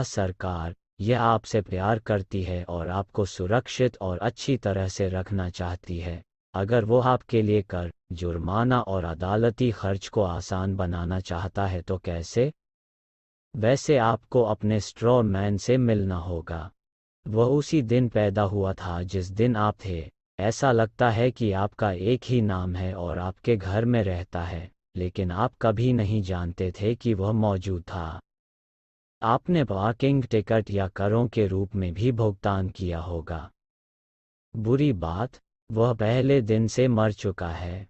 सरकार, यह आपसे प्यार करती है और आपको सुरक्षित और अच्छी तरह से रखना चाहती है। अगर वो आपके लिए कर, जुर्माना और अदालती खर्च को आसान बनाना चाहता है तो कैसे? वैसे आपको अपने स्ट्रॉ मैन से मिलना होगा। वह उसी दिन पैदा हुआ था जिस दिन आप थे। ऐसा लगता है कि आपका एक ही नाम है और आपके घर में रहता है, लेकिन आप कभी नहीं जानते थे कि वह मौजूद था। आपने पार्किंग टिकट या करों के रूप में भी भुगतान किया होगा। बुरी बात, वह पहले दिन से मर चुका है।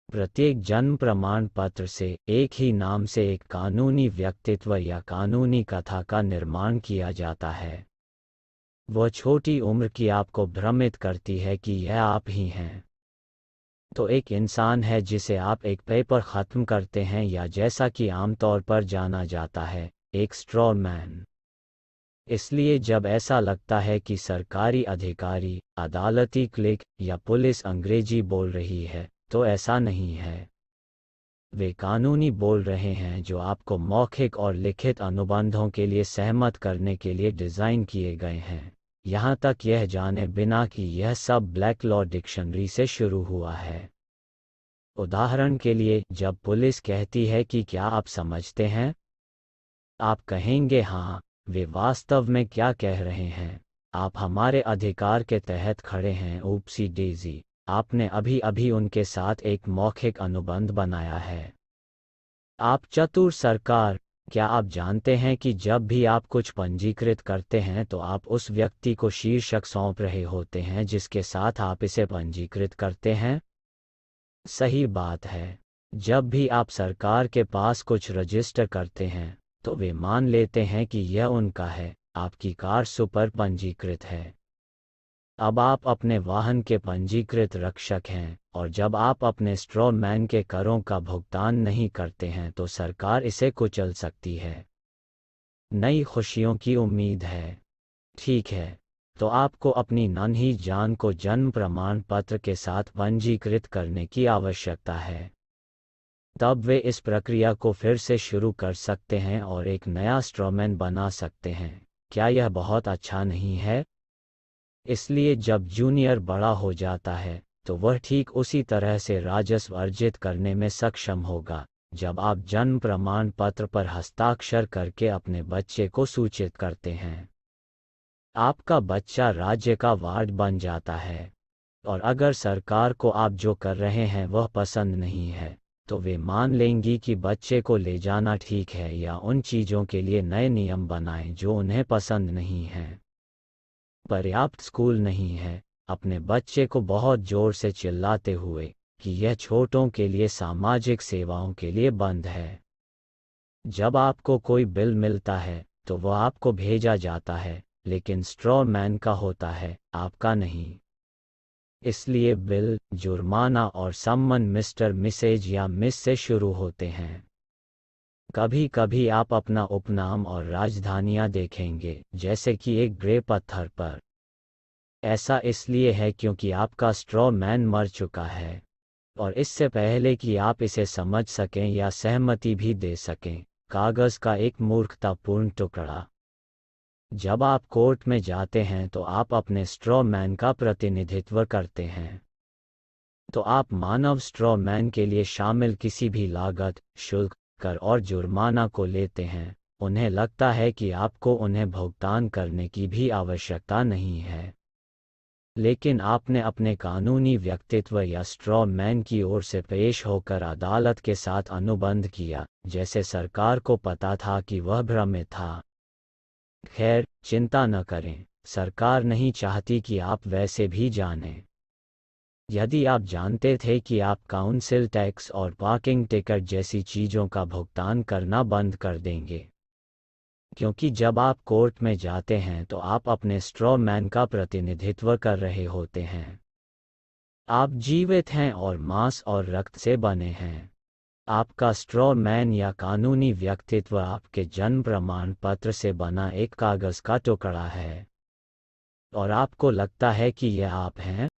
प्रत्येक जन्म प्रमाण पत्र से एक ही नाम से एक कानूनी व्यक्तित्व या कानूनी कथा का निर्माण किया जाता है। वह छोटी उम्र की आपको भ्रमित करती है कि यह आप ही हैं। तो एक इंसान है जिसे आप एक पेपर ख़त्म करते हैं, या जैसा कि आमतौर पर जाना जाता है, एक स्ट्रॉ मैन। इसलिए जब ऐसा लगता है कि सरकारी अधिकारी, अदालती क्लिक या पुलिस अंग्रेजी बोल रही है, तो ऐसा नहीं है। वे कानूनी बोल रहे हैं जो आपको मौखिक और लिखित अनुबंधों के लिए सहमत करने के लिए डिज़ाइन किए गए हैं, यहाँ तक यह जाने बिना कि यह सब ब्लैक लॉ डिक्शनरी से शुरू हुआ है। उदाहरण के लिए, जब पुलिस कहती है कि क्या आप समझते हैं, आप कहेंगे हाँ। वे वास्तव में क्या कह रहे हैं? आप हमारे अधिकार के तहत खड़े हैं। ऊप्सी डेज़ी, आपने अभी अभी उनके साथ एक मौखिक अनुबंध बनाया है। आप चतुर सरकार, क्या आप जानते हैं कि जब भी आप कुछ पंजीकृत करते हैं तो आप उस व्यक्ति को शीर्षक सौंप रहे होते हैं जिसके साथ आप इसे पंजीकृत करते हैं? सही बात है। जब भी आप सरकार के पास कुछ रजिस्टर करते हैं, तो वे मान लेते हैं कि यह उनका है। आपकी कार सुपर पंजीकृत है। अब आप अपने वाहन के पंजीकृत रक्षक हैं, और जब आप अपने स्ट्रॉ मैन के करों का भुगतान नहीं करते हैं तो सरकार इसे कुचल सकती है। नई खुशियों की उम्मीद है। ठीक है, तो आपको अपनी नन्ही जान को जन्म प्रमाण पत्र के साथ पंजीकृत करने की आवश्यकता है। तब वे इस प्रक्रिया को फिर से शुरू कर सकते हैं और एक नया स्ट्रॉमैन बना सकते हैं। क्या यह बहुत अच्छा नहीं है? इसलिए जब जूनियर बड़ा हो जाता है, तो वह ठीक उसी तरह से राजस्व अर्जित करने में सक्षम होगा, जब आप जन्म प्रमाण पत्र पर हस्ताक्षर करके अपने बच्चे को सूचित करते हैं। आपका बच्चा राज्य का वार्ड बन जाता है, और अगर सरकार को आप जो कर रहे हैं वह पसंद नहीं है, तो वे मान लेंगी कि बच्चे को ले जाना ठीक है, या उन चीज़ों के लिए नए नियम बनाएं जो उन्हें पसंद नहीं हैं। पर्याप्त स्कूल नहीं है, अपने बच्चे को बहुत जोर से चिल्लाते हुए कि यह छोटों के लिए सामाजिक सेवाओं के लिए बंद है। जब आपको कोई बिल मिलता है तो वह आपको भेजा जाता है, लेकिन स्ट्रॉ मैन का होता है, आपका नहीं। इसलिए बिल, जुर्माना और सम्मन मिस्टर, मिसेज या मिस से शुरू होते हैं। कभी कभी आप अपना उपनाम और राजधानियां देखेंगे, जैसे कि एक ग्रे पत्थर पर। ऐसा इसलिए है क्योंकि आपका स्ट्रॉ मैन मर चुका है, और इससे पहले कि आप इसे समझ सकें या सहमति भी दे सकें, कागज़ का एक मूर्खतापूर्ण टुकड़ा। जब आप कोर्ट में जाते हैं तो आप अपने स्ट्रॉ मैन का प्रतिनिधित्व करते हैं। तो आप मानव स्ट्रॉ मैन के लिए शामिल किसी भी लागत, शुल्क, कर और जुर्माना को लेते हैं। उन्हें लगता है कि आपको उन्हें भुगतान करने की भी आवश्यकता नहीं है, लेकिन आपने अपने कानूनी व्यक्तित्व या स्ट्रॉ मैन की ओर से पेश होकर अदालत के साथ अनुबंध किया, जैसे सरकार को पता था कि वह भ्रमित था। खैर, चिंता न करें, सरकार नहीं चाहती कि आप वैसे भी जानें। यदि आप जानते थे कि आप काउंसिल टैक्स और पार्किंग टिकट जैसी चीज़ों का भुगतान करना बंद कर देंगे, क्योंकि जब आप कोर्ट में जाते हैं तो आप अपने स्ट्रॉ मैन का प्रतिनिधित्व कर रहे होते हैं। आप जीवित हैं और मांस और रक्त से बने हैं। आपका स्ट्रॉ मैन या कानूनी व्यक्तित्व आपके जन्म प्रमाण पत्र से बना एक कागज़ का टुकड़ा है, और आपको लगता है कि यह आप हैं।